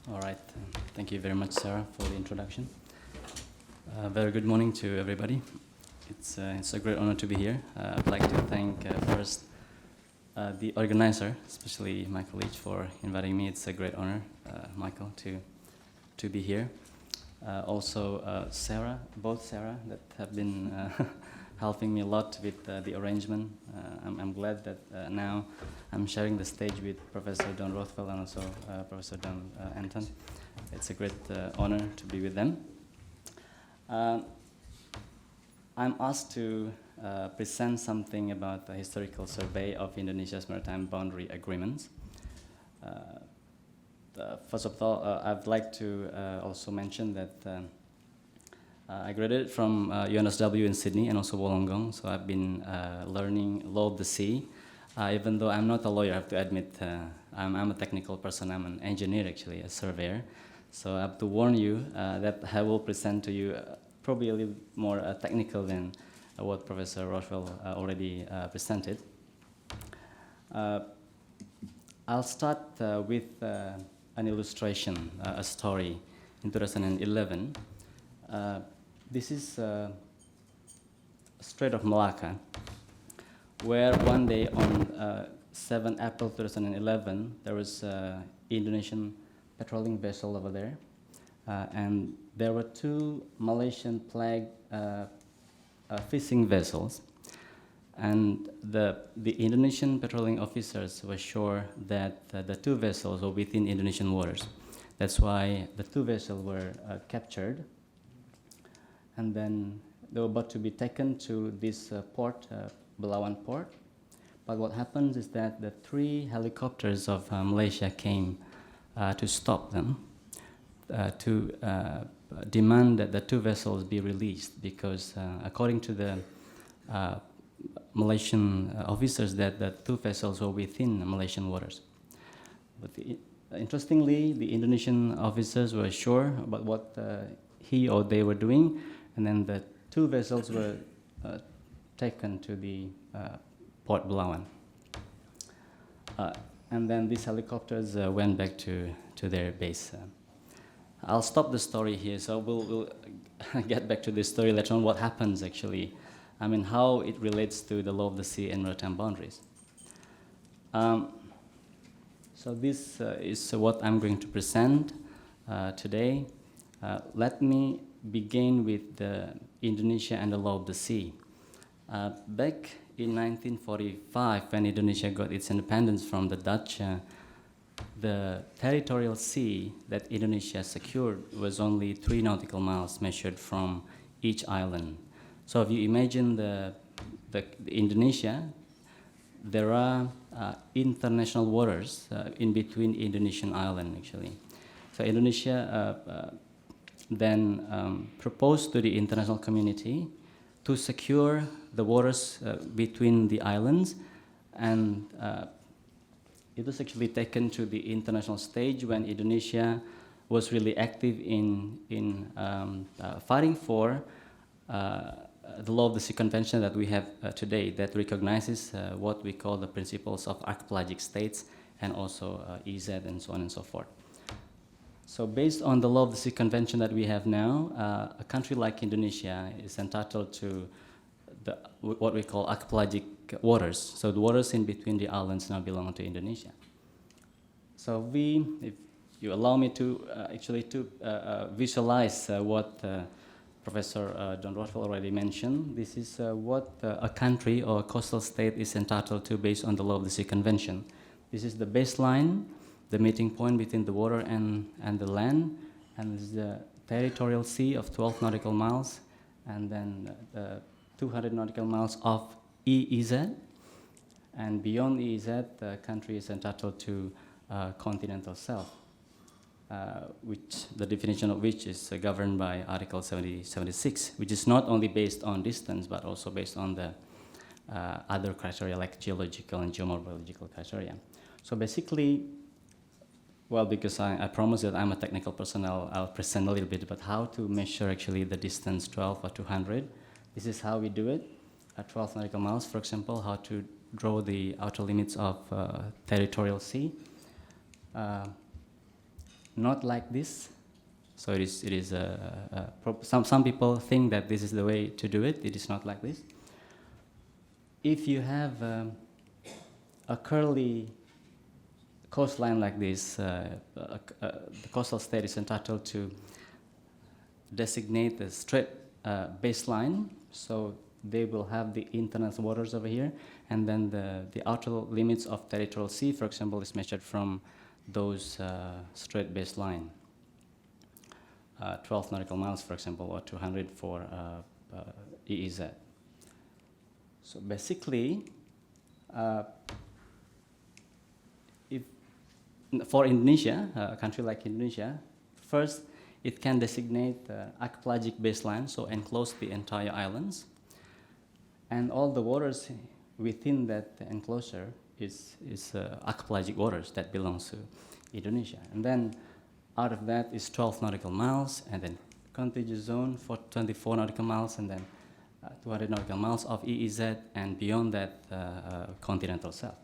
All right. Thank you very much, Sarah, for the introduction. Very good morning to everybody. It's a great honor to be here. I'd like to thank first the organizer, especially Michael Leach, for inviting me. It's a great honor, Michael, to be here. Also, Sarah, both Sarah, that have been helping me a lot with the arrangement. I'm glad that now I'm sharing the stage with Professor Don Rothwell and also Professor Don Anton. It's a great honor to be with them. I'm asked to present something about the historical survey of Indonesia's maritime boundary agreements. First of all, I'd like to also mention that I graduated from UNSW in Sydney and also Wollongong, so I've been learning law of the sea. Even though I'm not a lawyer, I have to admit I'm a technical person. I'm an engineer, actually, a surveyor. So I have to warn you that I will present to you probably a little more technical than what Professor Rothwell already presented. I'll start with an illustration, a story in 2011. This is Strait of Malacca, where one day on 7 April 2011, there was an Indonesian patrolling vessel over there, and there were 2 Malaysian flag fishing vessels, and the Indonesian patrolling officers were sure that the 2 vessels were within Indonesian waters. That's why the 2 vessels were captured, and then they were about to be taken to this port, Belawan port. But what happens is that the 3 helicopters of Malaysia came to stop them, to demand that the 2 vessels be released, because according to the Malaysian officers, that the 2 vessels were within Malaysian waters. But interestingly, the Indonesian officers were sure about what he or they were doing, and then the 2 vessels were taken to the Port Belawan. And then these helicopters went back to their base. I'll stop the story here, so we'll get back to this story later on, what happens actually. I mean, how it relates to the law of the sea and maritime boundaries. So this is what I'm going to present today. Let me begin with Indonesia and the law of the sea. Back in 1945, when Indonesia got its independence from the Dutch, the territorial sea that Indonesia secured was only 3 nautical miles measured from each island. So if you imagine the Indonesia, there are international waters in between Indonesian islands, actually. So Indonesia then proposed to the international community to secure the waters between the islands, and it was actually taken to the international stage when Indonesia was really active in fighting for the law of the sea convention that we have today, that recognizes what we call the principles of archipelagic states and also EZ and so on and so forth. So based on the law of the sea convention that we have now, a country like Indonesia is entitled to what we call archipelagic waters. So the waters in between the islands now belong to Indonesia. So if you allow me to visualize what Professor Don Rothwell already mentioned, this is what a country or a coastal state is entitled to based on the law of the sea convention. This is the baseline, the meeting point between the water and the land, and this is the territorial sea of 12 nautical miles, and then 200 nautical miles of EEZ, and beyond EEZ, the country is entitled to continental shelf, which the definition of which is governed by Article 76, which is not only based on distance, but also based on the other criteria like geological and geomorphological criteria. So basically, well, because I promised that I'm a technical person, I'll present a little bit about how to measure actually the distance 12 or 200. This is how we do it at 12 nautical miles, for example, how to draw the outer limits of territorial sea. not like this. So some people think that this is the way to do it. It is not like this. If you have a curly coastline like this, the coastal state is entitled to designate the straight baseline. So they will have the internal waters over here, and then the outer limits of territorial sea, for example, is measured from those straight baseline. 12 nautical miles, for example, or 200 for EEZ. So basically, if for Indonesia, a country like Indonesia, first it can designate the archipelagic baseline, so enclose the entire islands, and all the waters within that enclosure is archipelagic waters that belongs to Indonesia. And then out of that is 12 nautical miles, and then contiguous zone for 24 nautical miles, and then 200 nautical miles of EEZ, and beyond that, continental shelf.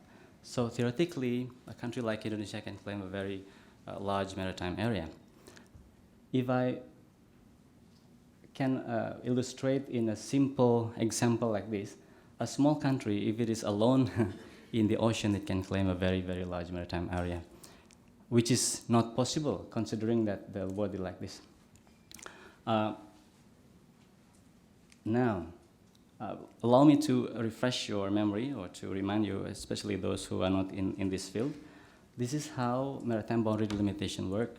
So theoretically, a country like Indonesia can claim a very large maritime area. If I can illustrate in a simple example like this, a small country, if it is alone in the ocean, it can claim a very, very large maritime area, which is not possible considering that the body like this. Now, allow me to refresh your memory, or to remind you, especially those who are not in this field. This is how maritime boundary delimitation work.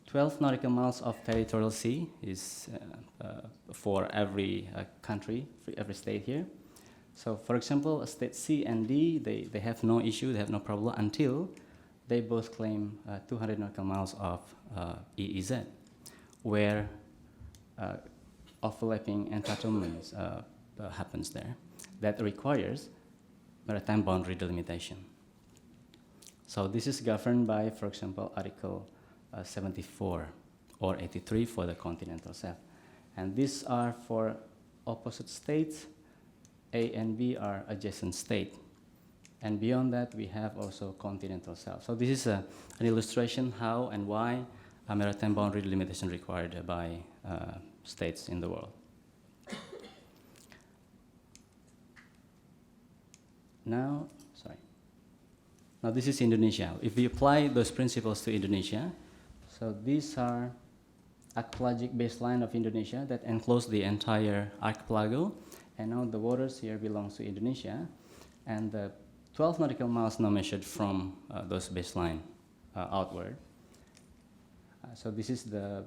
12 nautical miles of territorial sea is for every country, for every state here. So for example, state C and D, they have no issue, they have no problem until they both claim 200 nautical miles of EEZ, where overlapping entitlements happens there that requires maritime boundary delimitation. So this is governed by, for example, Article 74 or 83 for the continental shelf. And these are for opposite states. A and B are adjacent states. And beyond that, we have also continental shelf. So this is an illustration how and why a maritime boundary delimitation required by states in the world. Now this is Indonesia. If we apply those principles to Indonesia, so these are archipelagic baseline of Indonesia that enclose the entire archipelago, and now the waters here belongs to Indonesia, and the 12 nautical miles now measured from those baseline outward. So this is the,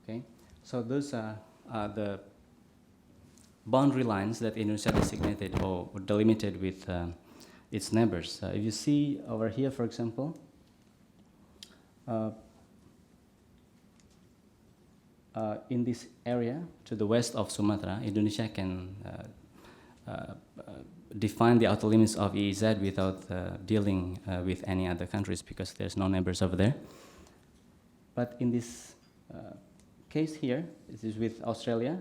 Okay, so those are the boundary lines that Indonesia designated or delimited with its neighbors. If you see over here, for example, in this area to the west of Sumatra, Indonesia can define the outer limits of EEZ without dealing with any other countries because there's no neighbors over there. But in this case here, this is with Australia.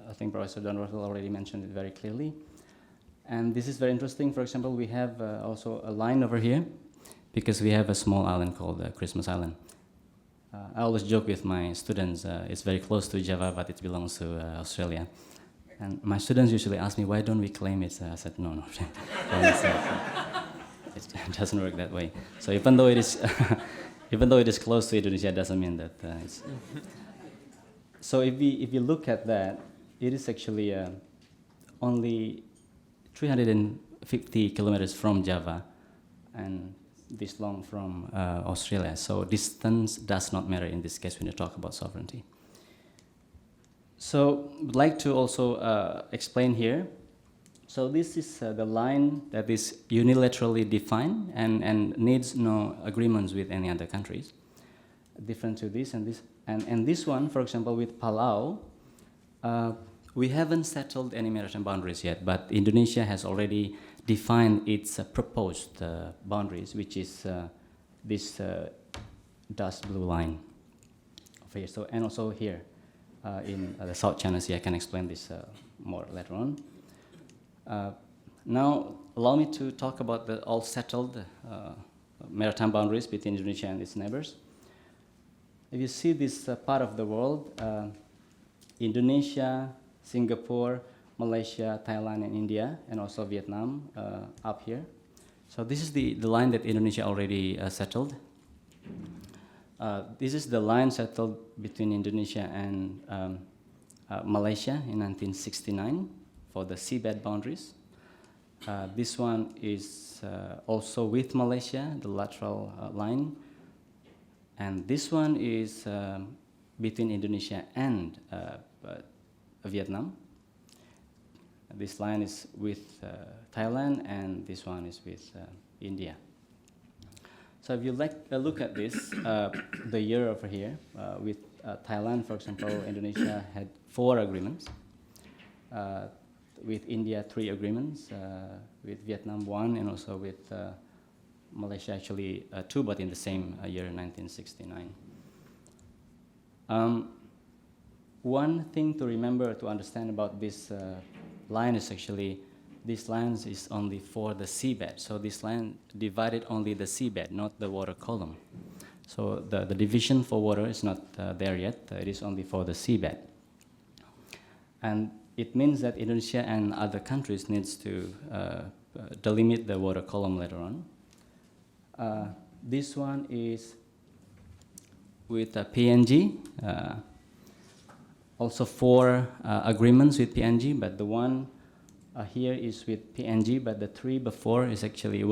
I think Professor Don Russell already mentioned it very clearly. And this is very interesting. For example, we have also a line over here because we have a small island called Christmas Island. I always joke with my students, it's very close to Java, but it belongs to Australia. And my students usually ask me, why don't we claim it? I said, no. It doesn't work that way. So even though it is, even though it is close to Indonesia, it doesn't mean that it's... So if you look at that, it is actually only 350 kilometers from Java and this long from Australia. So distance does not matter in this case when you talk about sovereignty. So I'd like to also explain here. So this is the line that is unilaterally defined and needs no agreements with any other countries. Different to this and this. And this one, for example, with Palau, we haven't settled any maritime boundaries yet, but Indonesia has already defined its proposed boundaries, which is this dust blue line over here. So, and also here in the South China Sea. I can explain this more later on. Now, allow me to talk about the all settled maritime boundaries between Indonesia and its neighbors. If you see this part of the world, Indonesia, Singapore, Malaysia, Thailand, and India, and also Vietnam up here. So this is the line that Indonesia already settled. This is the line settled between Indonesia and Malaysia in 1969 for the seabed boundaries. This one is also with Malaysia, the lateral line. And this one is between Indonesia and Vietnam. This line is with Thailand, and this one is with India. So if you look at this, the year over here, with Thailand, for example, Indonesia had 4 agreements. With India, 3 agreements. With Vietnam, 1, and also with Malaysia, actually 2, but in the same year, 1969. One thing to remember to understand about this line is actually this line is only for the seabed. So this line divided only the seabed, not the water column. So the division for water is not there yet. It is only for the seabed. And it means that Indonesia and other countries needs to delimit the water column later on. This one is with PNG. Also 4 agreements with PNG, but the one here is with PNG, but the 3 before was actually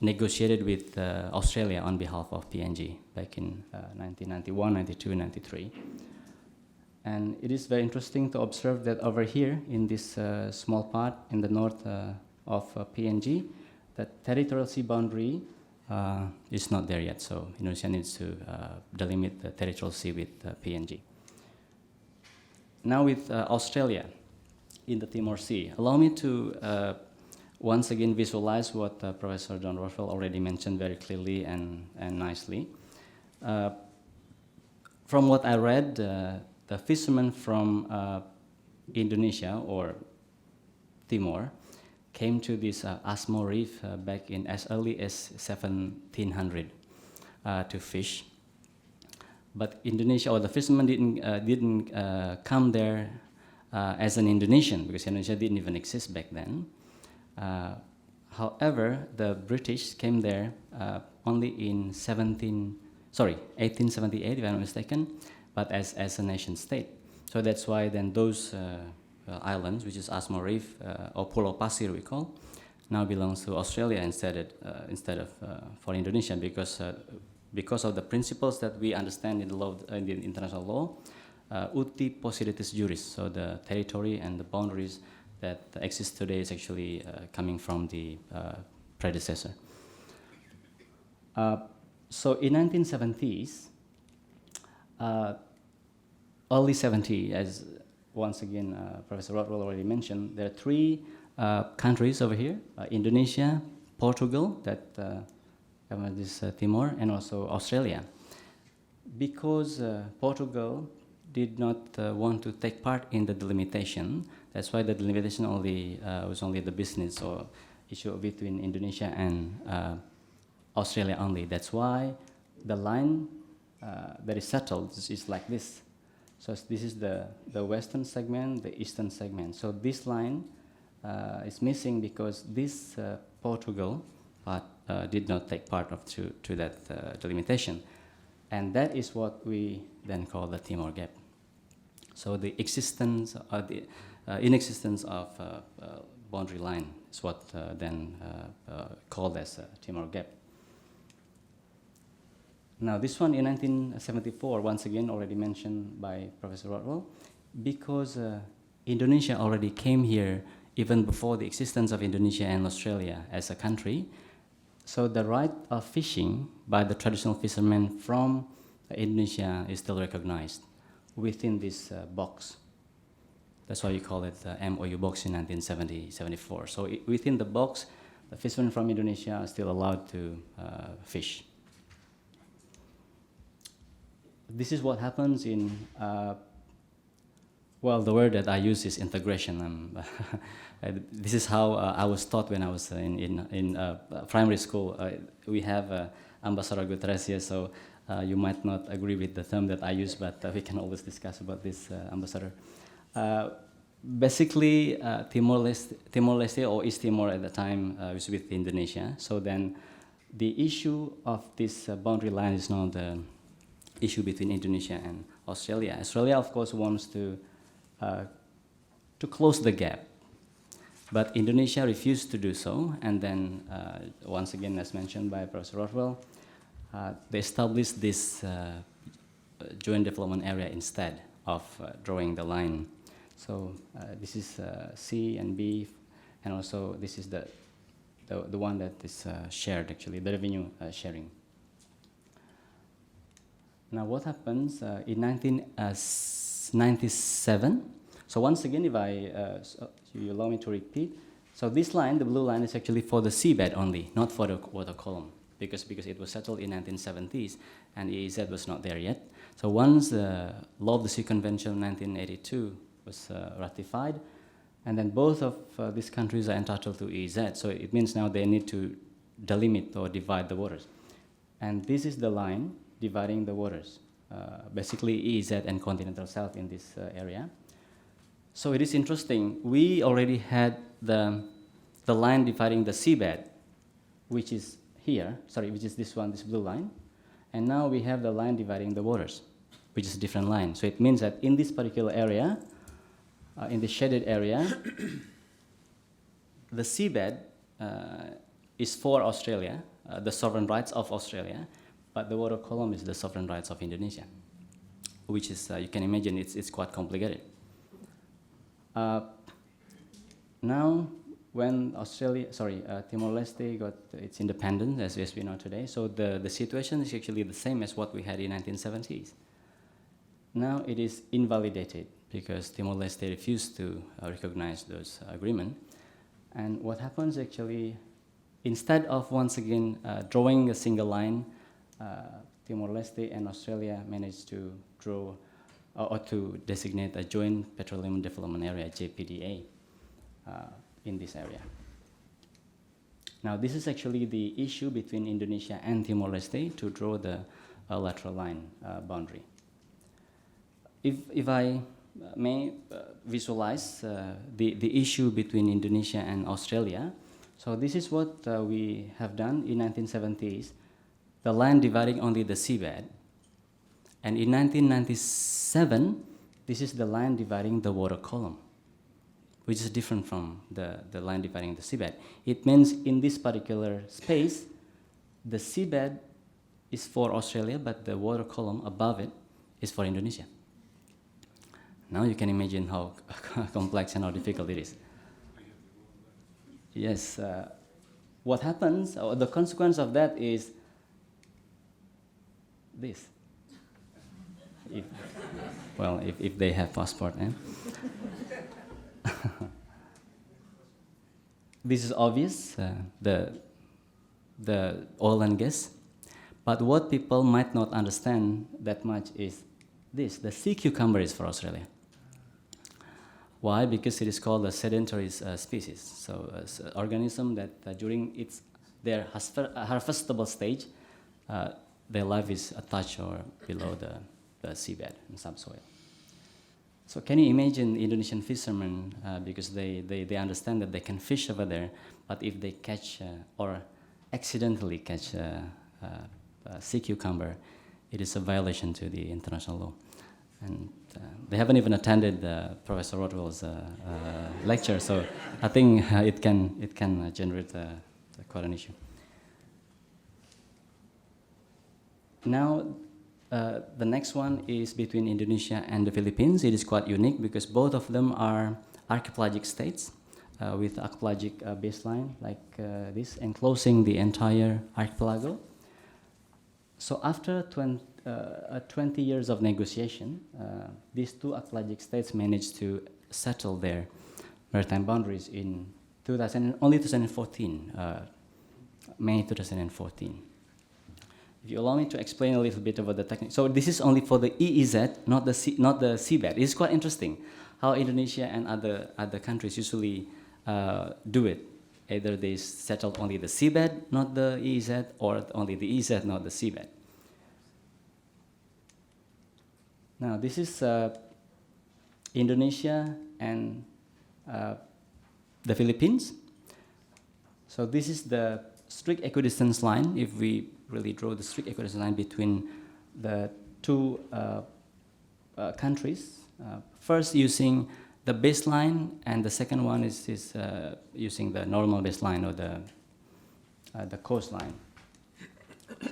negotiated with Australia on behalf of PNG back in 1991, 92, 93. And it is very interesting to observe that over here in this small part in the north of PNG, the territorial sea boundary is not there yet. So Indonesia needs to delimit the territorial sea with PNG. Now with Australia in the Timor Sea, allow me to once again visualize what Professor John Rothwell already mentioned very clearly and nicely. From what I read, the fishermen from Indonesia or Timor came to this Asmo Reef back in as early as 1700 to fish. But Indonesia, or the fishermen didn't come there as an Indonesian, because Indonesia didn't even exist back then. However, the British came there only in 1878, if I'm not mistaken, but as a nation state. So that's why then those islands, which is Asmo Reef or Pulau Pasir we call, now belongs to Australia instead of for Indonesia, because of the principles that we understand in the law, in the international law, uti possidetis juris, so the territory and the boundaries that exist today is actually coming from the predecessor. So in 1970s, early 70s, as once again Professor Rothwell already mentioned, there are 3 countries over here, Indonesia, Portugal, that this Timor, and also Australia. Because Portugal did not want to take part in the delimitation, that's why the delimitation was only the business or issue between Indonesia and Australia only. That's why the line that is settled is like this. So this is the western segment, the eastern segment. So this line is missing because this Portugal part did not take part to that delimitation. And that is what we then call the Timor Gap. So the existence, inexistence of boundary line is what then called as Timor Gap. Now this one in 1974, once again already mentioned by Professor Rothwell, because Indonesia already came here even before the existence of Indonesia and Australia as a country. So the right of fishing by the traditional fishermen from Indonesia is still recognized within this box. That's why you call it the MOU box in 1974. So within the box, the fishermen from Indonesia are still allowed to fish. this is what happens in, well, the word that I use is integration. This is how I was taught when I was in primary school. We have Ambassador Guterres here, so you might not agree with the term that I use, but we can always discuss about this, Ambassador. Basically, Timor-Leste or East Timor at the time was with Indonesia. So then the issue of this boundary line is now the issue between Indonesia and Australia. Australia, of course, wants to close the gap, but Indonesia refused to do so. And then, once again, as mentioned by Professor Rothwell, they established this joint development area instead of drawing the line. So this is C and B, and also this is the one that is shared, actually, the revenue sharing. Now, what happens in 1997? So once again, if you allow me to repeat, so this line, the blue line, is actually for the seabed only, not for the water column, because it was settled in 1970s, and EEZ was not there yet. So once the Law of the Sea Convention of 1982 was ratified, and then both of these countries are entitled to EEZ, so it means now they need to delimit or divide the waters. And this is the line dividing the waters, basically EEZ and continental shelf in this area. So it is interesting, we already had the line dividing the seabed, which is here, sorry, which is this one, this blue line, and now we have the line dividing the waters, which is a different line. So it means that in this particular area, in the shaded area, the seabed is for Australia, the sovereign rights of Australia, but the water column is the sovereign rights of Indonesia, which is, you can imagine, it's quite complicated. Now, when Timor-Leste got its independence, as we know today, so the situation is actually the same as what we had in 1970s. Now it is invalidated because Timor-Leste refused to recognize those agreements. And what happens actually, instead of once again drawing a single line, Timor-Leste and Australia managed to draw or to designate a Joint Petroleum Development Area, JPDA, in this area. Now, this is actually the issue between Indonesia and Timor-Leste to draw the lateral line boundary. If I may visualize the issue between Indonesia and Australia, so this is what we have done in 1970s, the line dividing only the seabed. And in 1997, this is the line dividing the water column, which is different from the line dividing the seabed. It means in this particular space, the seabed is for Australia, but the water column above it is for Indonesia. Now you can imagine how complex and how difficult it is. Yes, what happens, or the consequence of that is this. If they have passport, eh? This is obvious, the oil and gas, but what people might not understand that much is this, the sea cucumber is for Australia. Why? Because it is called a sedentary species, so an organism that during their harvestable stage, their life is attached or below the seabed and subsoil. So can you imagine Indonesian fishermen, because they understand that they can fish over there, but if they catch or accidentally catch a sea cucumber, it is a violation to the international law. And they haven't even attended Professor Rothwell's lecture, so I think it can generate quite an issue. Now, the next one is between Indonesia and the Philippines. It is quite unique because both of them are archipelagic states with archipelagic baseline like this, enclosing the entire archipelago. So after 20 years of negotiation, these two archipelagic states managed to settle their maritime boundaries in only 2014, May 2014. if you allow me to explain a little bit about the technique. So this is only for the EEZ, not the seabed. It's quite interesting how Indonesia and other countries usually do it. Either they settle only the seabed, not the EEZ, or only the EEZ, not the seabed. Now this is Indonesia and the Philippines. So this is the strict equidistance line, if we really draw the strict equidistance line between the two countries. First using the baseline, and the second one is using the normal baseline or the coastline.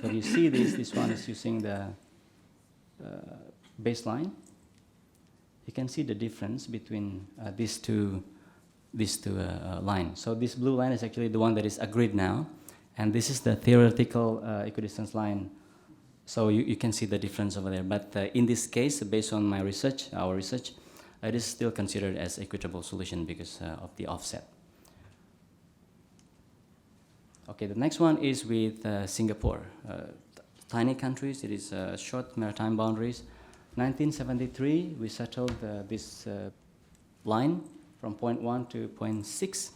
So you see this one is using the baseline. You can see the difference between these two lines. So this blue line is actually the one that is agreed now, and this is the theoretical equidistance line. So you can see the difference over there. But in this case, based on my research, our research, it is still considered as equitable solution because of the offset. Okay, the next one is with Singapore. Tiny countries, it is short maritime boundaries. 1973, we settled this line from point 1 to point 6.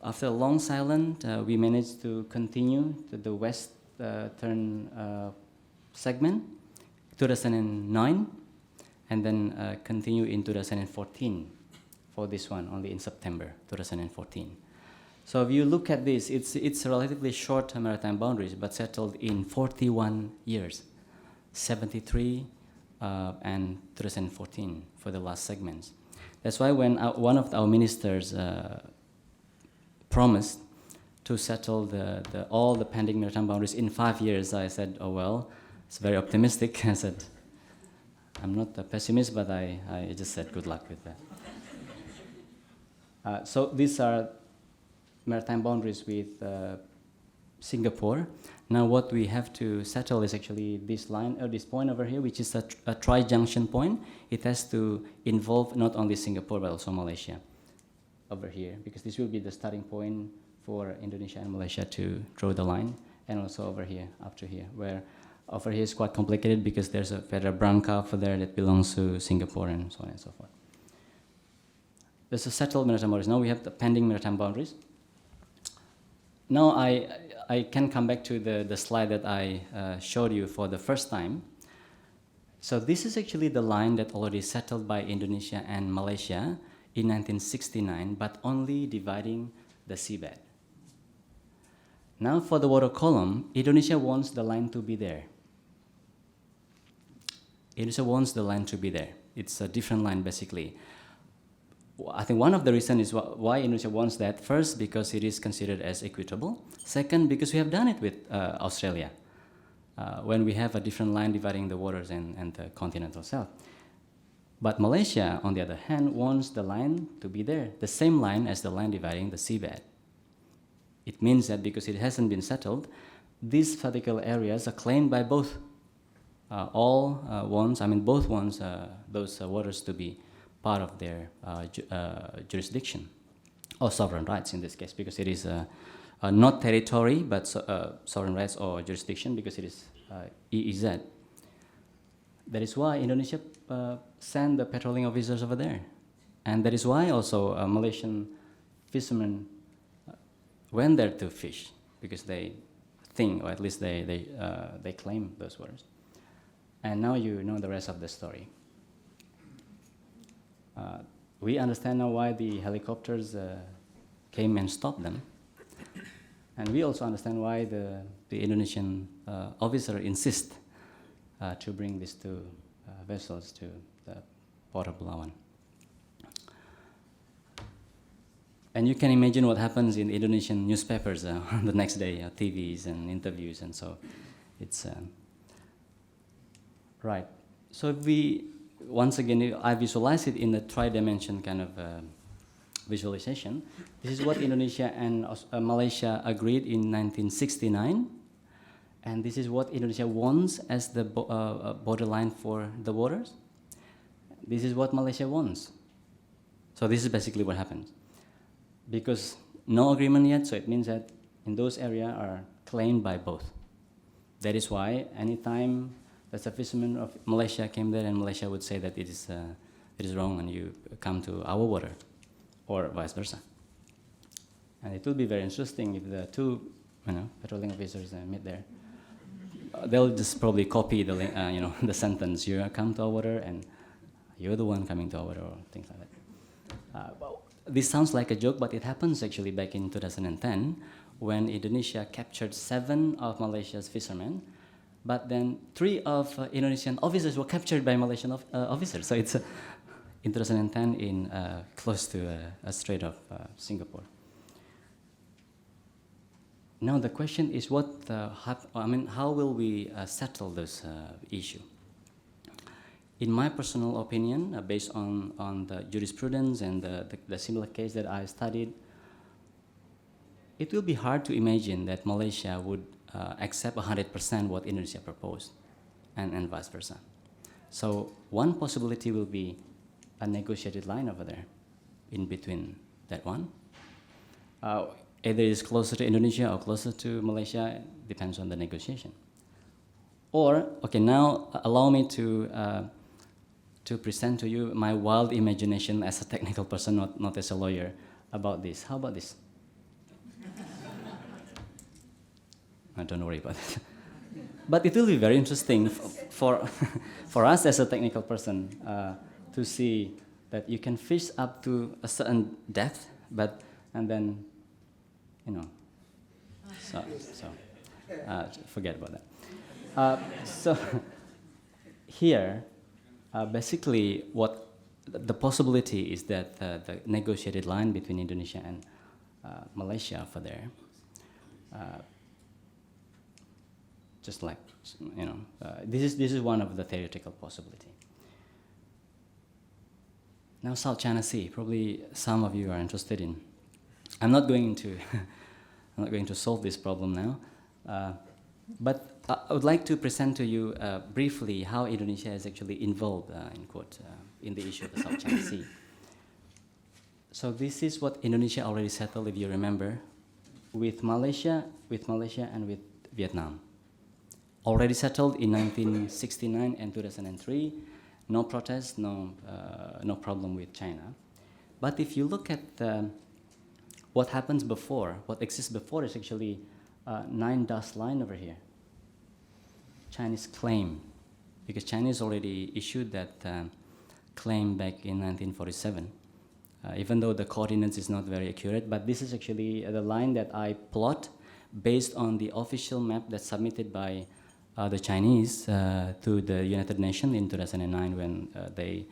After a long silence, we managed to continue to the western segment, 2009, and then continue in 2014 for this one, only in September 2014. So if you look at this, it's relatively short maritime boundaries, but settled in 41 years, 73 and 2014 for the last segments. That's why when one of our ministers promised to settle all the pending maritime boundaries in 5 years, I said, oh well, it's very optimistic. I said, I'm not a pessimist, but I just said good luck with that. So these are maritime boundaries with Singapore. Now what we have to settle is actually this line, or this point over here, which is a tri-junction point. It has to involve not only Singapore, but also Malaysia over here, because this will be the starting point for Indonesia and Malaysia to draw the line, and also over here, up to here, where over here is quite complicated because there's a federal branca over there that belongs to Singapore and so on and so forth. There's a settled maritime boundaries. Now we have the pending maritime boundaries. Now I can come back to the slide that I showed you for the first time. So this is actually the line that already settled by Indonesia and Malaysia in 1969, but only dividing the seabed. Now for the water column, Indonesia wants the line to be there. Indonesia wants the line to be there. It's a different line basically. I think one of the reasons is why Indonesia wants that. First, because it is considered as equitable. Second, because we have done it with Australia, when we have a different line dividing the waters and the continental shelf. But Malaysia, on the other hand, wants the line to be there, the same line as the line dividing the seabed. It means that because it hasn't been settled, these vertical areas are claimed by both. Both wants those waters to be part of their jurisdiction, or sovereign rights in this case, because it is not territory, but sovereign rights or jurisdiction, because it is EEZ. That is why Indonesia sent the patrolling officers over there. And that is why also Malaysian fishermen went there to fish, because they think, or at least they claim those waters. And now you know the rest of the story. We understand now why the helicopters came and stopped them. And we also understand why the Indonesian officer insists to bring these two vessels to the port of Belawan. And you can imagine what happens in Indonesian newspapers the next day, TVs and interviews, and so it's right. So if we, once again, I visualize it in a tri-dimension kind of visualization. This is what Indonesia and Malaysia agreed in 1969, and this is what Indonesia wants as the borderline for the waters. This is what Malaysia wants. So this is basically what happens. Because no agreement yet, so it means that in those areas are claimed by both. That is why anytime there's a fisherman of Malaysia came there and Malaysia would say that it is wrong and you come to our water, or vice versa. And it will be very interesting if the two patrolling officers meet there. They'll just probably copy the the sentence, you come to our water and you're the one coming to our water, or things like that. Well, this sounds like a joke, but it happens actually back in 2010 when Indonesia captured 7 of Malaysia's fishermen, but then 3 of Indonesian officers were captured by Malaysian officers. So it's in 2010 in close to a Strait of Singapore. Now the question is, how will we settle this issue? In my personal opinion, based on the jurisprudence and the similar case that I studied, it will be hard to imagine that Malaysia would accept 100% what Indonesia proposed, and vice versa. So one possibility will be a negotiated line over there, in between that one. Either it's closer to Indonesia or closer to Malaysia, depends on the negotiation. Or, okay, now allow me to present to you my wild imagination as a technical person, not as a lawyer, about this. How about this? Don't worry about it. But it will be very interesting for us as a technical person to see that you can fish up to a certain depth, and then, forget about that. So here, basically, what the possibility is that the negotiated line between Indonesia and Malaysia for there, just like this is one of the theoretical possibility. Now, South China Sea, probably some of you are interested in. I'm not going to solve this problem now, but I would like to present to you briefly how Indonesia is actually involved, in the issue of the South China Sea. So this is what Indonesia already settled, if you remember, with Malaysia, and with Vietnam. Already settled in 1969 and 2003. No protest, no problem with China. But if you look at what happens before, what exists before is actually 9 dust line over here. Chinese claim, because Chinese already issued that claim back in 1947, even though the coordinates is not very accurate, but this is actually the line that I plot based on the official map that's submitted by the Chinese to the United Nations in 2009 when they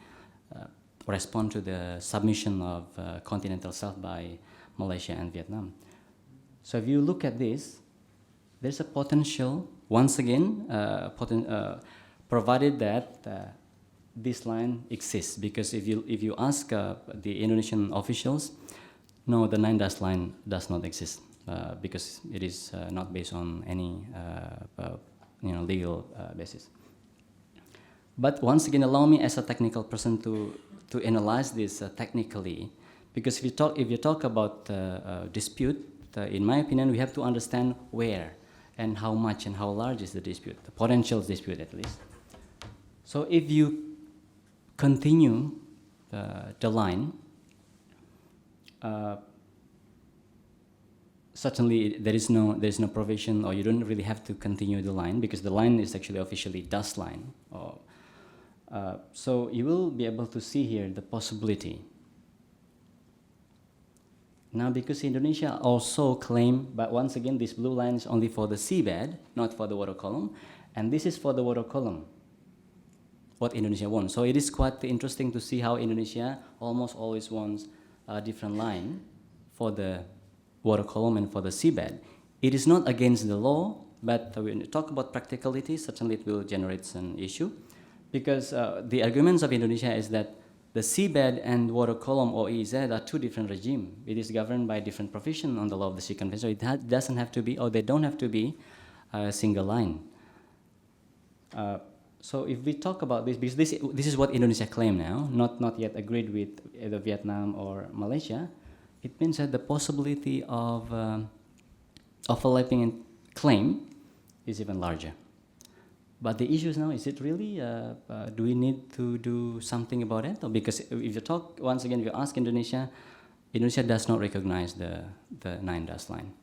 respond to the submission of continental shelf by Malaysia and Vietnam. So if you look at this, there's a potential, once again, provided that this line exists, because if you ask the Indonesian officials, no, the 9 dust line does not exist because it is not based on any legal basis. But once again, allow me as a technical person to analyze this technically, because if you talk about dispute, in my opinion, we have to understand where and how much and how large is the dispute, the potential dispute at least. So if you continue the line, certainly there is no provision, or you don't really have to continue the line, because the line is actually officially dust line. So you will be able to see here the possibility. Now, because Indonesia also claim, but once again, this blue line is only for the seabed, not for the water column, and this is for the water column, what Indonesia wants. So it is quite interesting to see how Indonesia almost always wants a different line for the water column and for the seabed. It is not against the law, but when you talk about practicality, certainly it will generate an issue, because the arguments of Indonesia is that the seabed and water column, or EEZ, are 2 different regimes. It is governed by different provision on the law of the sea convention. So it doesn't have to be, or they don't have to be, a single line. So if we talk about this, because this is what Indonesia claim now, not yet agreed with either Vietnam or Malaysia, it means that the possibility of overlapping and claim is even larger. But the issue is now, is it really, do we need to do something about it? Or because if you talk, once again, if you ask Indonesia, Indonesia does not recognize the 9-dash line.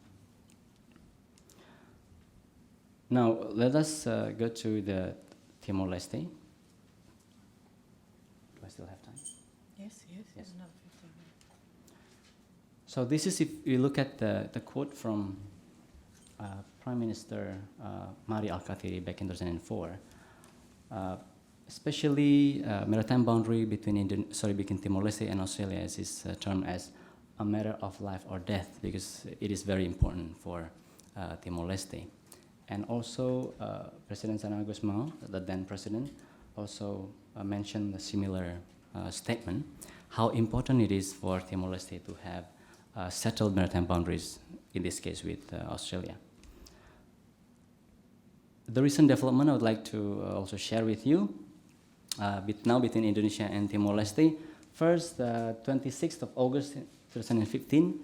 Now, let us go to the Timor-Leste. Do I still have time? Yes. Another 15 minutes. So this is, if you look at the quote from Prime Minister Mari Al-Khairi back in 2004, especially maritime boundary between Timor-Leste and Australia is termed as a matter of life or death, because it is very important for Timor-Leste. And also, President San Agus Mau, the then president, also mentioned a similar statement, how important it is for Timor-Leste to have settled maritime boundaries, in this case with Australia. The recent development I would like to also share with you, now between Indonesia and Timor-Leste. First, 26th of August 2015,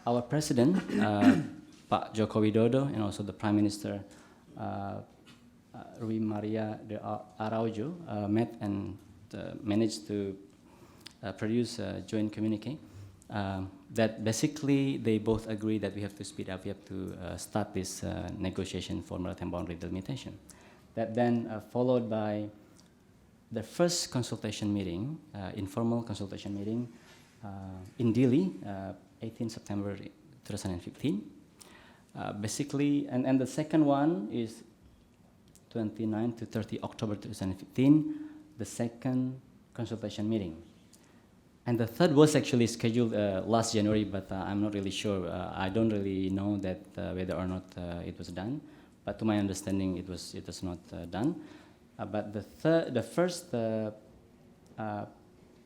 our president, Pak Joko Widodo, and also the Prime Minister, Rui Maria de Araujo, met and managed to produce a joint communique that basically they both agree that we have to speed up, we have to start this negotiation for maritime boundary delimitation. That then followed by the first consultation meeting, informal consultation meeting in Dili, 18 September 2015. Basically, and the second one is 29 to 30 October 2015, the second consultation meeting. And the third was actually scheduled last January, but I'm not really sure. I don't really know that whether or not it was done. But to my understanding, it was not done. But the first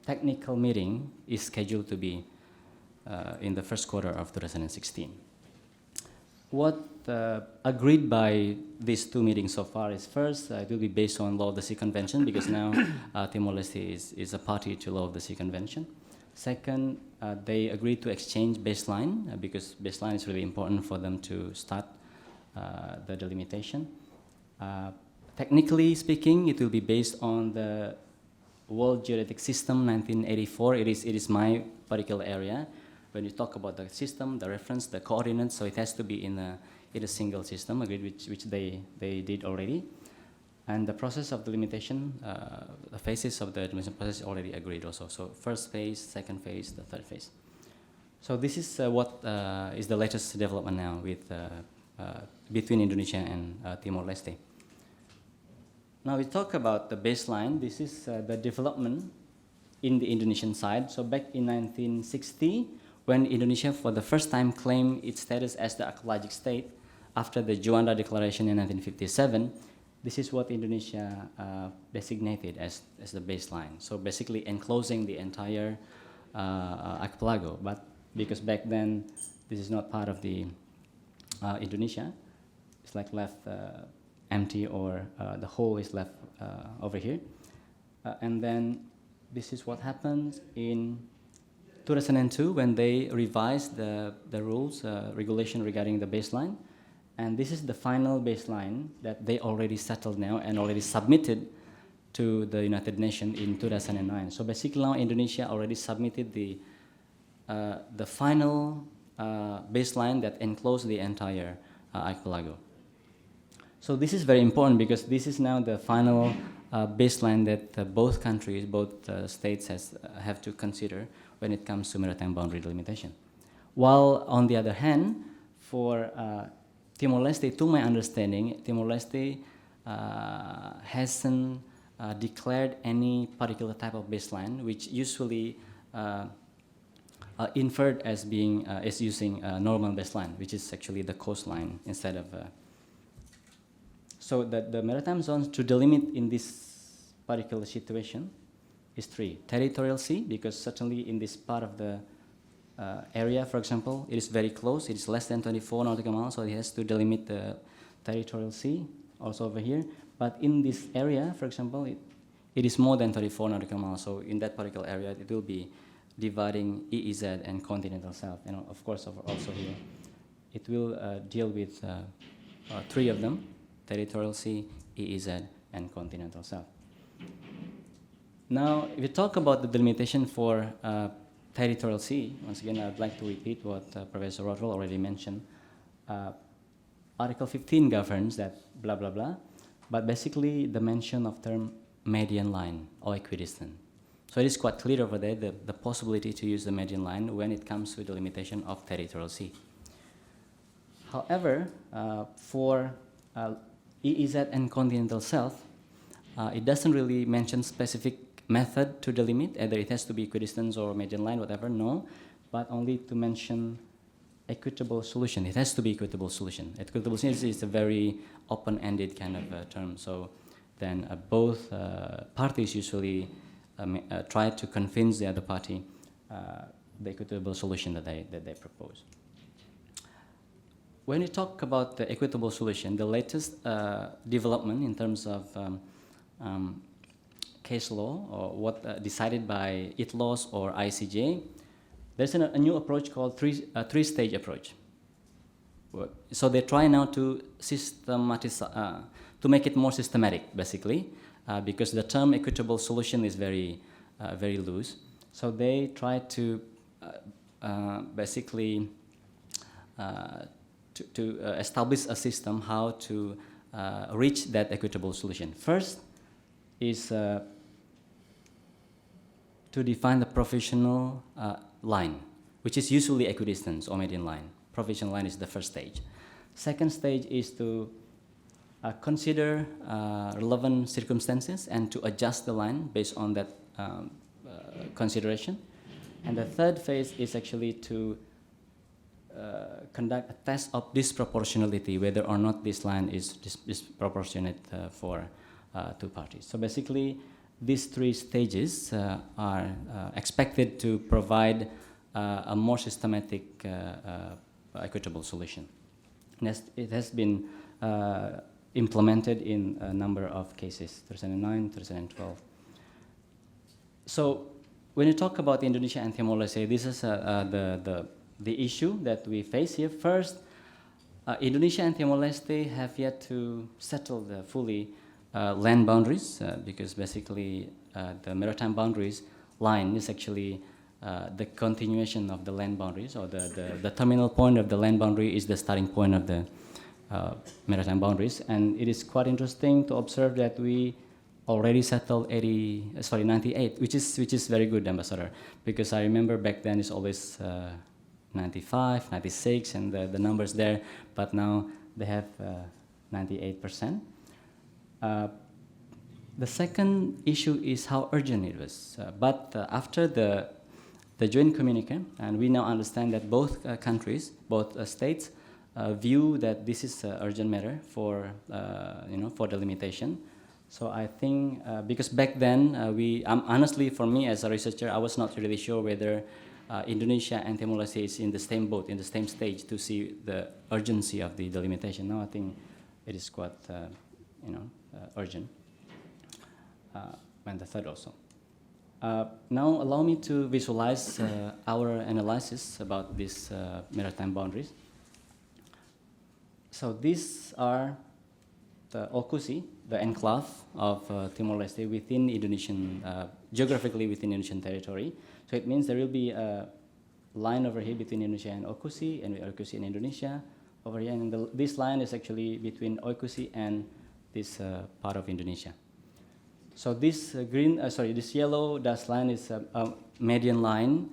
technical meeting is scheduled to be in the first quarter of 2016. What agreed by these two meetings so far is, first, it will be based on Law of the Sea Convention, because now Timor-Leste is a party to Law of the Sea Convention. Second, they agreed to exchange baseline, because baseline is really important for them to start the delimitation. Technically speaking, it will be based on the World Geodetic System 1984. It is my particular area. When you talk about the system, the reference, the coordinates, so it has to be in a single system, agreed, which they did already. And the process of delimitation, the phases of the delimitation process already agreed also. So first phase, second phase, the third phase. So this is what is the latest development now with between Indonesia and Timor-Leste. Now we talk about the baseline. This is the development in the Indonesian side. So back in 1960, when Indonesia for the first time claimed its status as the archaeologic state after the Juanda Declaration in 1957, this is what Indonesia designated as the baseline. So basically enclosing the entire archipelago. But because back then this is not part of the Indonesia, it's like left empty, or the whole is left over here. And then this is what happens in 2002 when they revised the rules, regulation regarding the baseline. And this is the final baseline that they already settled now and already submitted to the United Nations in 2009. So basically now Indonesia already submitted the final baseline that enclosed the entire archipelago. So this is very important because this is now the final baseline that both countries, both states have to consider when it comes to maritime boundary delimitation. While on the other hand, for Timor-Leste, to my understanding, Timor-Leste hasn't declared any particular type of baseline, which usually inferred as being as using a normal baseline, which is actually the coastline instead of. So the maritime zones to delimit in this particular situation is three: territorial sea, because certainly in this part of the area, for example, it is very close. It is less than 24 nautical miles, so it has to delimit the territorial sea, also over here. But in this area, for example, it is more than 34 nautical miles. So in that particular area, it will be dividing EEZ and continental south. And of course, also here, it will deal with three of them: territorial sea, EEZ, and continental shelf. Now, if you talk about the delimitation for territorial sea, once again, I'd like to repeat what Professor Rothwell already mentioned. Article 15 governs that blah, blah, blah, but basically the mention of term median line or equidistant. So it is quite clear over there the possibility to use the median line when it comes to the limitation of territorial sea. However, for EEZ and continental shelf, it doesn't really mention specific method to delimit, either it has to be equidistance or median line, whatever, no, but only to mention equitable solution. It has to be equitable solution. Equitable solution is a very open-ended kind of term, so then both parties usually try to convince the other party the equitable solution that they propose. When you talk about the equitable solution, the latest development in terms of case law, or what decided by ITLOS or ICJ, there's a new approach called three-stage approach. So they try now to systematize, to make it more systematic, basically, because the term equitable solution is very loose. So they try to basically establish a system how to reach that equitable solution. First is to define the professional line, which is usually equidistance or median line. Professional line is the first stage. Second stage is to consider relevant circumstances and to adjust the line based on that consideration. And the third phase is actually to conduct a test of disproportionality, whether or not this line is disproportionate for two parties. So basically, these three stages are expected to provide a more systematic equitable solution. And it has been implemented in a number of cases, 2009, 2012. So when you talk about Indonesia and Timor-Leste, this is the issue that we face here. First, Indonesia and Timor-Leste have yet to settle the fully land boundaries, because basically the maritime boundaries line is actually the continuation of the land boundaries, or the terminal point of the land boundary is the starting point of the maritime boundaries. And it is quite interesting to observe that we already settled 98, which is very good, Ambassador, because I remember back then it's always 95, 96, and the numbers there, but now they have 98%. The second issue is how urgent it was. But after the joint communique, and we now understand that both countries, both states, view that this is an urgent matter for for delimitation. So I think because back then honestly, for me as a researcher, I was not really sure whether Indonesia and Timor-Leste is in the same boat, in the same stage to see the urgency of the delimitation. Now I think it is quite urgent. And the third also. Now allow me to visualize our analysis about these maritime boundaries. So these are the Okusi, the enclave of Timor-Leste within Indonesian, geographically within Indonesian territory. So it means there will be a line over here between Indonesia and Okusi, and Okusi and Indonesia over here. And this line is actually between Okusi and this part of Indonesia. So this this yellow dashed line is a median line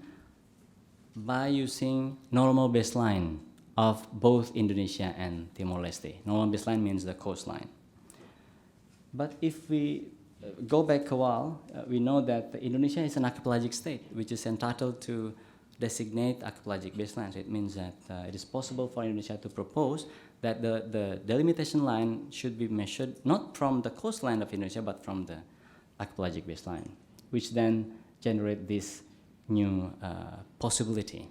by using normal baseline of both Indonesia and Timor-Leste. Normal baseline means the coastline. But if we go back a while, we know that Indonesia is an archipelagic state, which is entitled to designate archipelagic baselines. It means that it is possible for Indonesia to propose that the delimitation line should be measured not from the coastline of Indonesia, but from the archipelagic baseline, which then generate this new possibility.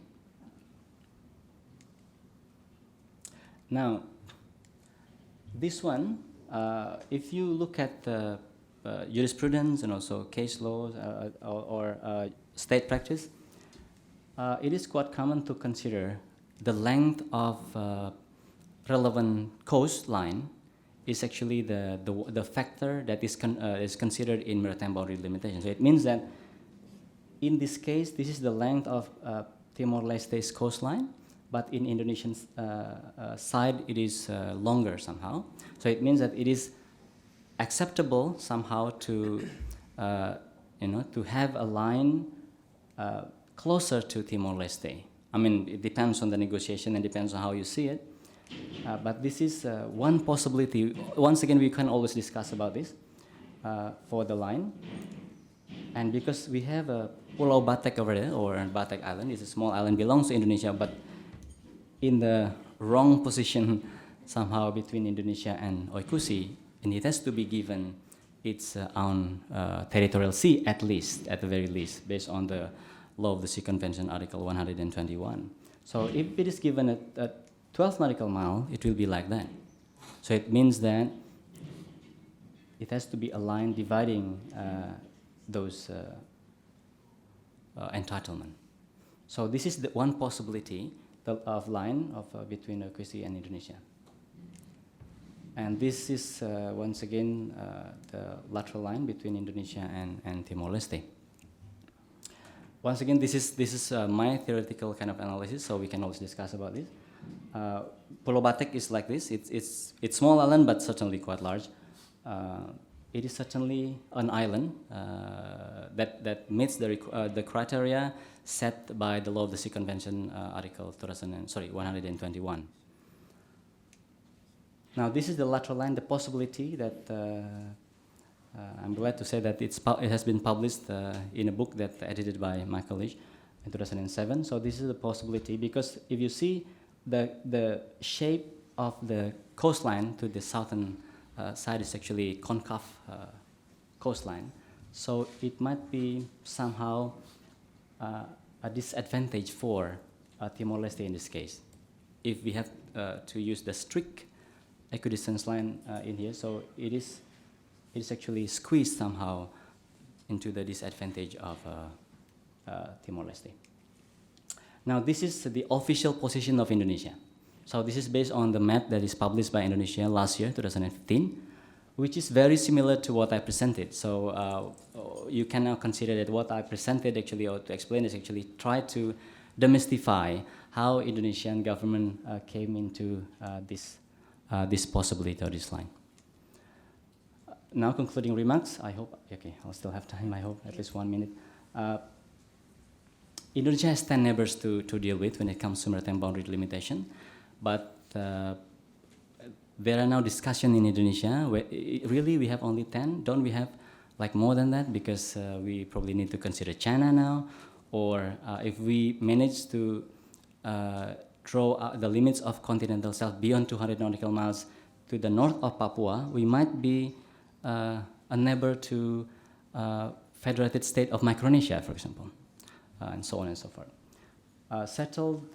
Now, this one, if you look at the jurisprudence and also case laws or state practice, it is quite common to consider the length of relevant coastline is actually the factor that is considered in maritime boundary delimitation. So it means that in this case, this is the length of Timor-Leste's coastline, but in Indonesian side, it is longer somehow. So it means that it is acceptable somehow to, to have a line closer to Timor-Leste. I mean, it depends on the negotiation and depends on how you see it. But this is one possibility. Once again, we can always discuss about this for the line. And because we have a Pulau Batek over there, or Batek Island, it's a small island, belongs to Indonesia, but in the wrong position somehow between Indonesia and Oikusi, and it has to be given its own territorial sea, at least, at the very least, based on the Law of the Sea Convention, Article 121. So if it is given a 12 nautical mile, it will be like that. So it means that it has to be a line dividing those entitlement. So this is the one possibility of line of between Oikusi and Indonesia. And this is once again the lateral line between Indonesia and Timor-Leste. Once again, this is my theoretical kind of analysis, so we can always discuss about this. Pulau Batek is like this. It's small island, but certainly quite large. It is certainly an island that meets the criteria set by the Law of the Sea Convention, Article 121. Now, this is the lateral line, the possibility that I'm glad to say that it has been published in a book that edited by my colleague in 2007. So this is a possibility because if you see the shape of the coastline to the southern side is actually concave coastline. So it might be somehow a disadvantage for Timor-Leste in this case. If we have to use the strict equidistance line in here, so it is actually squeezed somehow into the disadvantage of Timor-Leste. Now this is the official position of Indonesia. So this is based on the map that is published by Indonesia last year, 2015, which is very similar to what I presented. So you can now consider that what I presented actually, or to explain, is actually try to demystify how Indonesian government came into this possibility or this line. Now concluding remarks, I hope, okay, I'll still have time, I hope, at least 1 minute. Indonesia has 10 neighbors to deal with when it comes to maritime boundary delimitation, but there are now discussions in Indonesia where really we have only 10. Don't we have like more than that? Because we probably need to consider China now, or if we manage to draw the limits of continental shelf beyond 200 nautical miles to the north of Papua, we might be a neighbor to Federated State of Micronesia, for example, and so on and so forth. Settled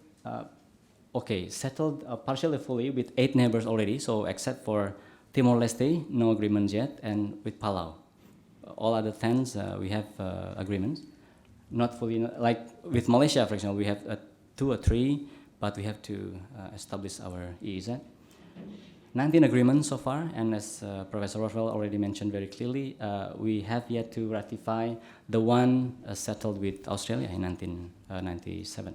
partially fully with 8 neighbors already, so except for Timor-Leste, no agreements yet, and with Palau. All other 10s, we have agreements. Not fully, like with Malaysia, for example, we have 2 or 3, but we have to establish our EEZ. 19 agreements so far, and as Professor Rafael already mentioned very clearly, we have yet to ratify the one settled with Australia in 1997.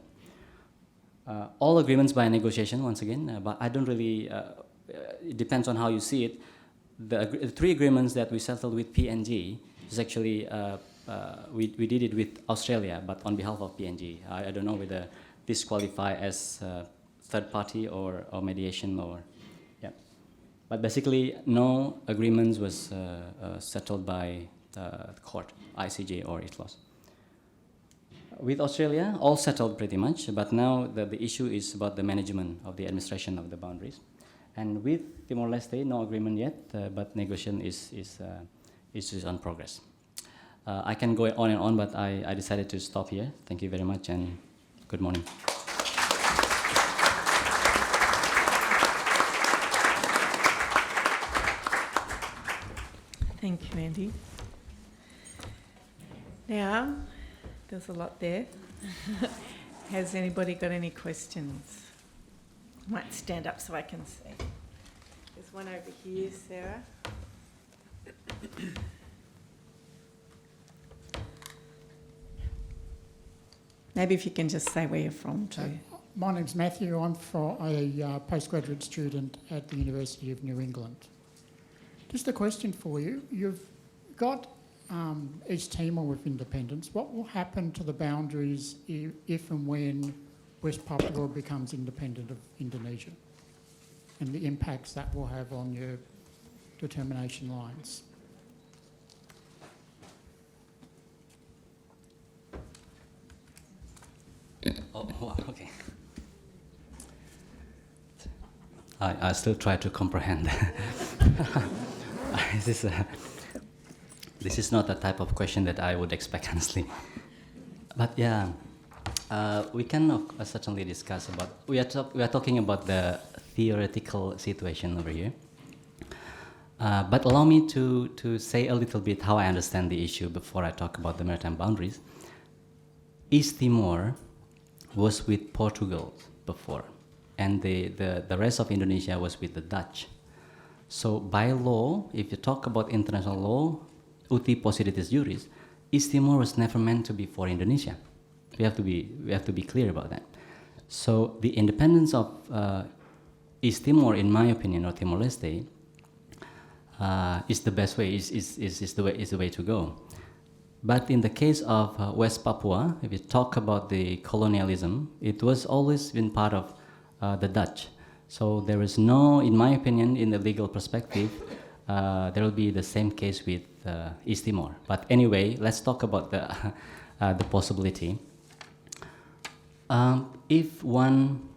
All agreements by negotiation, once again, but I don't really, it depends on how you see it. The 3 agreements that we settled with PNG is actually, we did it with Australia, but on behalf of PNG. I don't know whether this qualify as third party or mediation or, yeah. But basically, no agreements was settled by the court, ICJ or ITLOS. With Australia, all settled pretty much, but now the issue is about the management of the administration of the boundaries. And with Timor-Leste, no agreement yet, but negotiation is on progress. I can go on and on, but I decided to stop here. Thank you very much, and good morning. Thank you, Andy. Now, there's a lot there. Has anybody got any questions? Might stand up so I can see. There's one over here, Sarah. Maybe if you can just say where you're from too. My name's Matthew. I'm a postgraduate student at the University of New England. Just a question for you. You've got East Timor with independence. What will happen to the boundaries if and when West Papua becomes independent of Indonesia, and the impacts that will have on your determination lines? Oh, wow, okay. I still try to comprehend. This is not the type of question that I would expect, honestly. But yeah, we can certainly discuss about. We are talking about the theoretical situation over here. But allow me to say a little bit how I understand the issue before I talk about the maritime boundaries. East Timor was with Portugal before, and the rest of Indonesia was with the Dutch. So by law, if you talk about international law, uti possidetis juris, East Timor was never meant to be for Indonesia. We have to be clear about that. So the independence of East Timor, in my opinion, or TimorLeste, is the best way. Is the way to go. But in the case of West Papua, if you talk about the colonialism, it was always been part of the Dutch. So there is no, in my opinion, in the legal perspective, there will be the same case with East Timor. But anyway, let's talk about the possibility. If one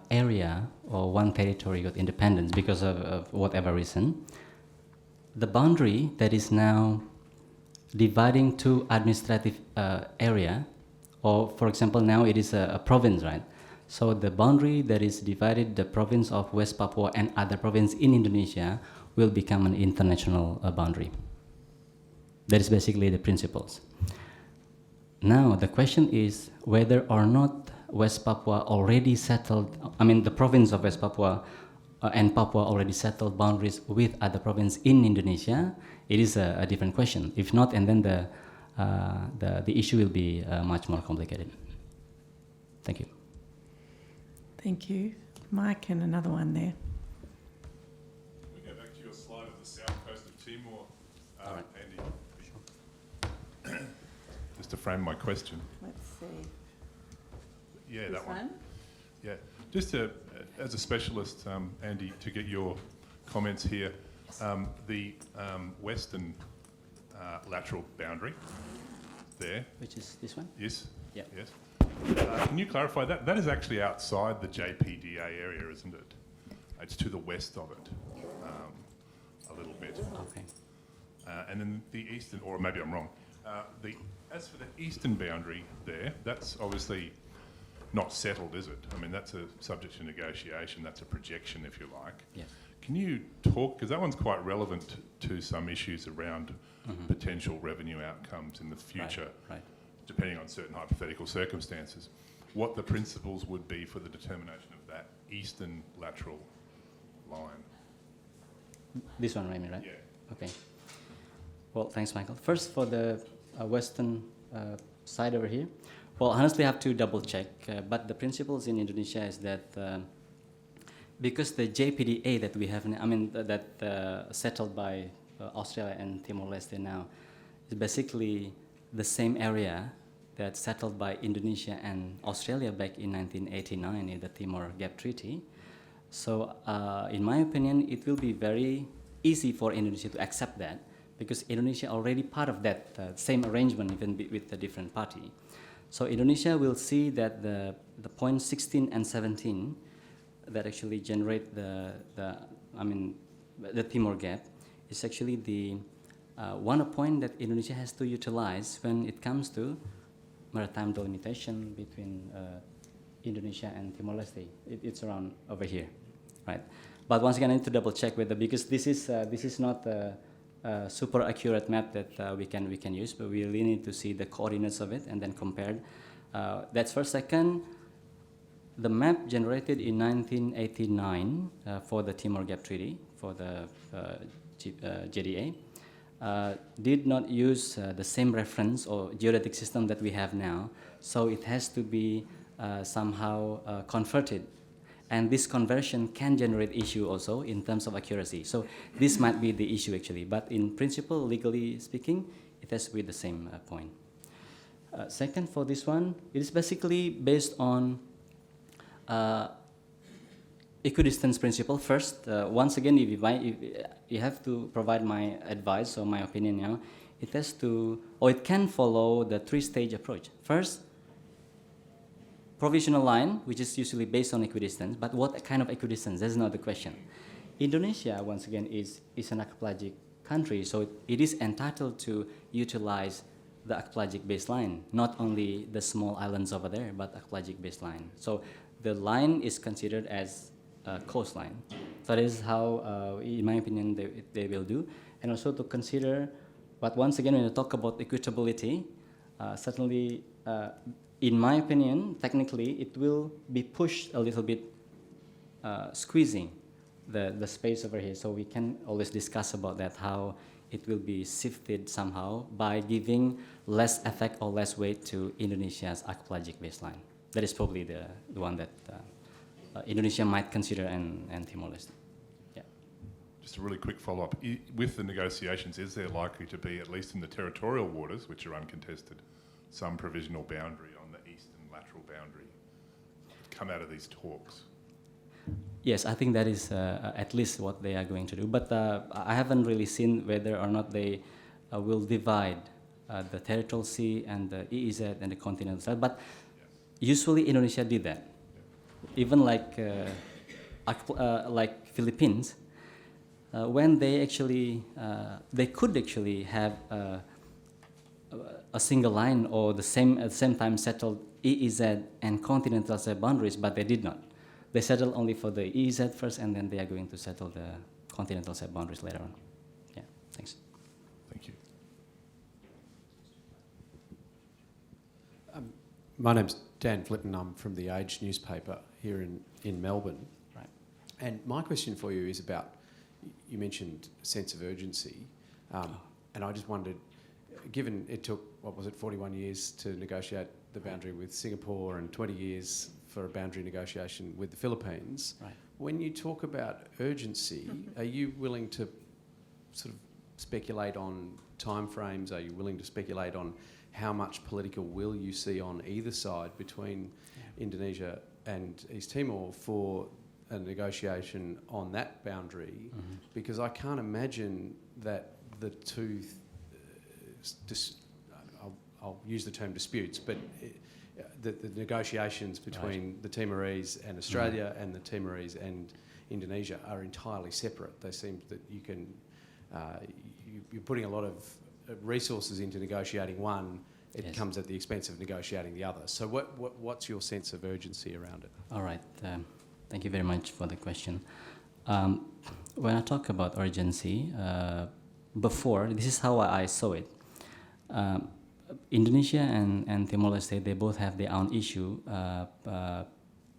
area or one territory got independence because of whatever reason, the boundary that is now dividing two administrative area, or for example now it is a province, right? So the boundary that is divided the province of West Papua and other province in Indonesia will become an international boundary. That is basically the principles. Now the question is whether or not West Papua already settled, I mean the province of West Papua and Papua already settled boundaries with other provinces in Indonesia. It is a different question. If not, and then the issue will be much more complicated. Thank you. Thank you. Mike, and another one there. We go back to your slide of the south coast of Timor, All right. Andy. Just to frame my question. Let's see. Yeah, This that one. Yeah, just as a specialist, Andy, to get your comments here. The western lateral boundary there. Which is this one? Yes. Yeah. Yes. Can you clarify that? That is actually outside the JPDA area, isn't it? It's to the west of it, a little bit. Okay. And then the eastern, or maybe I'm wrong. As for the eastern boundary there, that's obviously not settled, is it? I mean, that's a subject to negotiation. That's a projection, if you like. Yes. Can you talk, because that one's quite relevant to some issues around potential revenue outcomes in the future, Right. depending on certain hypothetical circumstances, what the principles would be for the determination of that eastern lateral line. This one, Remy, right? Yeah. Okay. Well, thanks, Michael. First, for the western side over here, well, honestly, I have to double check, but the principles in Indonesia is that because the JPDA that we have, I mean, that settled by Australia and Timor-Leste now, is basically the same area that's settled by Indonesia and Australia back in 1989 in the Timor Gap Treaty. So, in my opinion, it will be very easy for Indonesia to accept that because Indonesia already part of that same arrangement, even with a different party. So Indonesia will see that the point 16 and 17 that actually generate the Timor Gap is actually the one point that Indonesia has to utilize when it comes to maritime delimitation between Indonesia and Timor-Leste. It's around over here, right? But once again, I need to double check whether, because this is not a super accurate map that we can use, but we really need to see the coordinates of it and then compare. That's first. Second, the map generated in 1989 for the Timor Gap Treaty, for the JDA, did not use the same reference or geodetic system that we have now, so it has to be somehow converted. And this conversion can generate issue also in terms of accuracy. So this might be the issue actually, but in principle, legally speaking, it has to be the same point. Second, for this one, it is basically based on equidistance principle. First, once again, if you have to provide my advice or my opinion now, it has to, or it can follow the three-stage approach. First, provisional line, which is usually based on equidistance, but what kind of equidistance? That's not the question. Indonesia, once again, is an archipelagic country, so it is entitled to utilize the archipelagic baseline, not only the small islands over there, but archipelagic baseline. So the line is considered as a coastline. So that is how, in my opinion, they will do. And also to consider, but once again, when you talk about equitability, certainly, in my opinion, technically, it will be pushed a little bit, squeezing the space over here. So we can always discuss about that, how it will be shifted somehow by giving less effect or less weight to Indonesia's archipelagic baseline. That is probably the one that Indonesia might consider and Timor-Leste. Yeah. Just a really quick follow-up. With the negotiations, is there likely to be, at least in the territorial waters, which are uncontested, some provisional boundary on the eastern lateral boundary come out of these talks? Yes, I think that is at least what they are going to do. But I haven't really seen whether or not they will divide the territorial sea and the EEZ and the continental side. But usually Indonesia did that. Even like Philippines, when they actually, they could actually have a single line or at the same time settled EEZ and continental side boundaries, but they did not. They settled only for the EEZ first, and then they are going to settle the continental side boundaries later on. Yeah, thanks. Thank you. My name's Dan Flitton. I'm from the Age newspaper here in Melbourne. Right. And my question for you is about, you mentioned sense of urgency, and I just wondered, given it took, 41 years to negotiate the boundary with Singapore and 20 years for a boundary negotiation with the Philippines, Right. when you talk about urgency, are you willing to sort of speculate on timeframes? Are you willing to speculate on how much political will you see on either side between Indonesia and East Timor for a negotiation on that boundary? Mm-hmm. Because I can't imagine that the two, I'll use the term disputes, but the negotiations between the Timorese and Australia and the Timorese and Indonesia are entirely separate. They seem that you can, you're putting a lot of resources into negotiating one, it comes at the expense of negotiating the other. So what's your sense of urgency around it? All right. Thank you very much for the question. When I talk about urgency, before, this is how I saw it. Indonesia and Timor-Leste, they both have their own issue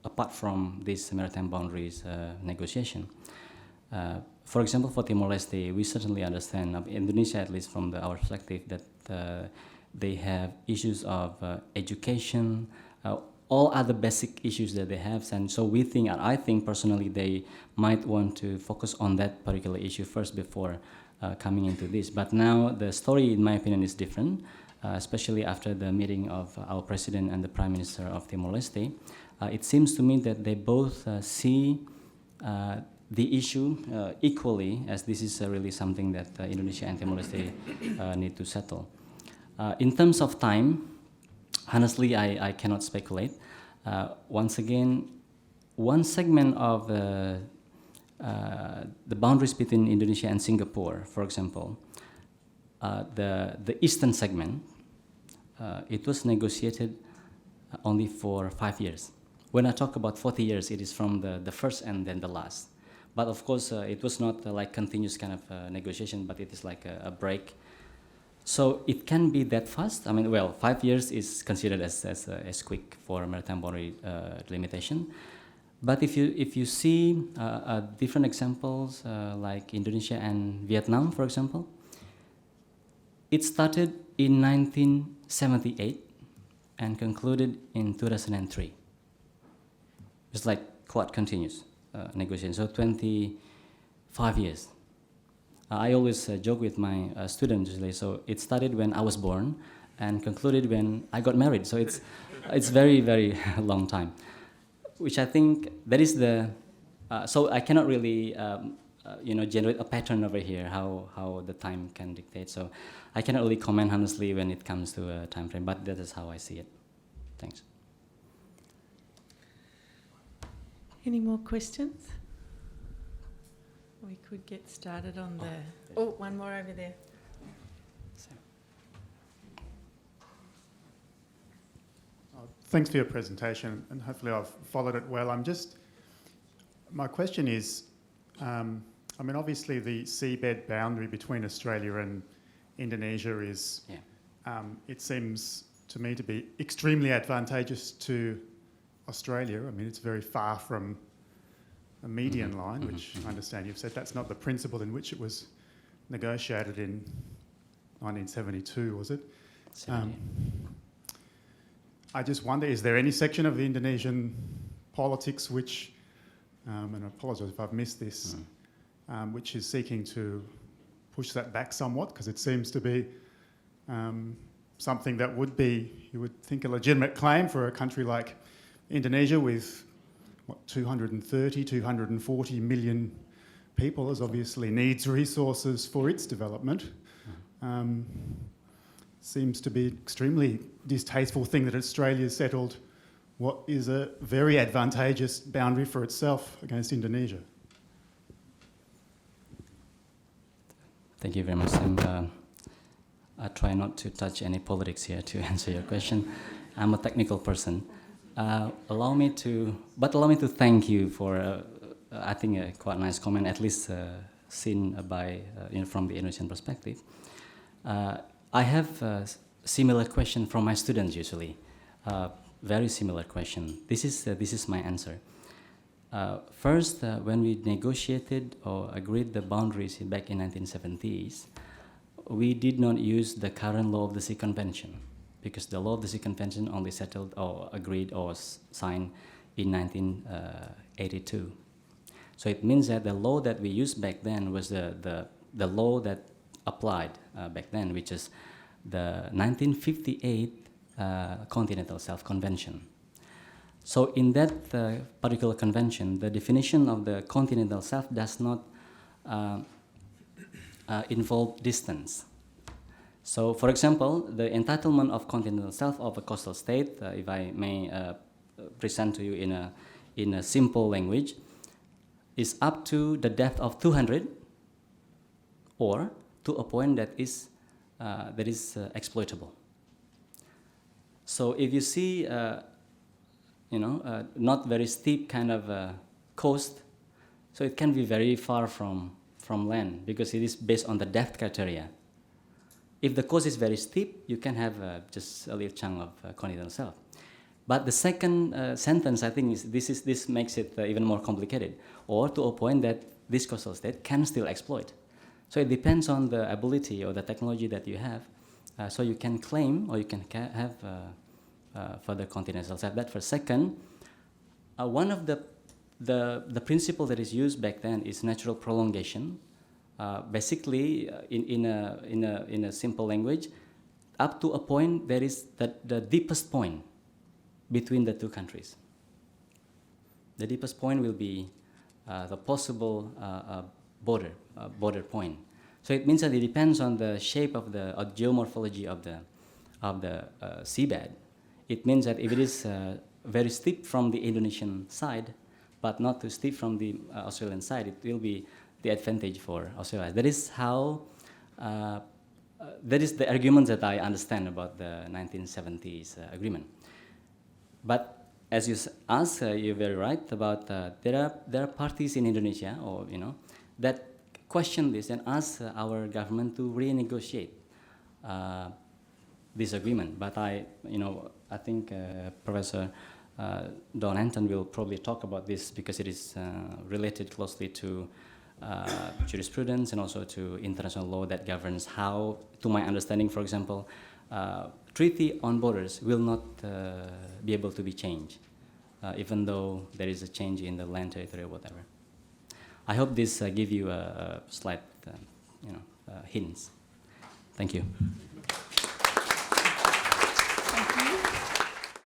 apart from this maritime boundaries negotiation. For example, for Timor-Leste, we certainly understand, Indonesia at least from our perspective, that they have issues of education, all other basic issues that they have, and so we think, and I think personally, they might want to focus on that particular issue first before coming into this. But now the story, in my opinion, is different, especially after the meeting of our president and the prime minister of Timor-Leste. It seems to me that they both see the issue equally, as this is really something that Indonesia and Timor-Leste need to settle. In terms of time, honestly, I cannot speculate. Once again, one segment of the boundaries between Indonesia and Singapore, for example, the eastern segment, it was negotiated only for 5 years. When I talk about 40 years, it is from the first and then the last. But of course, it was not like continuous kind of negotiation, but it is like a break So it can be that fast. I mean, well, 5 years is considered as quick for maritime boundary delimitation. But if you see different examples like Indonesia and Vietnam, for example, it started in 1978 and concluded in 2003. It's like quite continuous negotiation. So 25 years. I always joke with my students usually. So it started when I was born and concluded when I got married. So it's very, very long time, which I think that is the. So I cannot really generate a pattern over here how the time can dictate. So I cannot really comment honestly when it comes to a time frame, but that is how I see it. Thanks. Any more questions? We could get started on the... Oh, one more over there. Thanks for your presentation, and hopefully I've followed it well. My question is, obviously the seabed boundary between Australia and Indonesia is, it seems to me to be extremely advantageous to Australia. I mean, it's very far from a median line, which I understand you've said that's not the principle in which it was negotiated in 1972, was it? I just wonder, is there any section of the Indonesian politics which, and I apologise if I've missed this, which is seeking to push that back somewhat? Because it seems to be something that would be, you would think, a legitimate claim for a country like Indonesia with, 230, 240 million people, as obviously needs resources for its development. Seems to be extremely distasteful thing that Australia settled what is a very advantageous boundary for itself against Indonesia. Thank you very much, Sam. I try not to touch any politics here to answer your question. I'm a technical person. Allow me to thank you for, I think, a quite nice comment, at least seen by, from the Indonesian perspective. I have a similar question from my students usually, very similar question. This is my answer. First, when we negotiated or agreed the boundaries back in 1970s, we did not use the current Law of the Sea Convention, because the Law of the Sea Convention only settled or agreed or signed in 1982. So it means that the law that we used back then was the law that applied back then, which is the 1958 Continental Shelf Convention. So in that particular convention, the definition of the continental shelf does not involve distance. So, for example, the entitlement of continental shelf of a coastal state, if I may present to you in a simple language, is up to the depth of 200 or to a point that is exploitable. So if you see, not very steep kind of coast, so it can be very far from land because it is based on the depth criteria. If the coast is very steep, you can have just a little chunk of continental shelf. But the second sentence, I think, this makes it even more complicated, or to a point that this coastal state can still exploit. So it depends on the ability or the technology that you have. So you can claim or you can have further continental shelf. That for second, one of the principle that is used back then is natural prolongation. Basically, in a simple language, up to a point there is the deepest point between the two countries. The deepest point will be the possible border point. So it means that it depends on the shape of the geomorphology of the seabed. It means that if it is very steep from the Indonesian side, but not too steep from the Australian side, it will be the advantage for Australia. That is how, that is the argument that I understand about the 1970s agreement. But as you asked, you're very right about there are parties in Indonesia, or that question this and ask our government to renegotiate this agreement. But I think Professor Don Anton will probably talk about this because it is related closely to jurisprudence and also to international law that governs how, to my understanding, for example, treaty on borders will not be able to be changed, even though there is a change in the land territory or whatever. I hope this give you a slight hints. Thank you.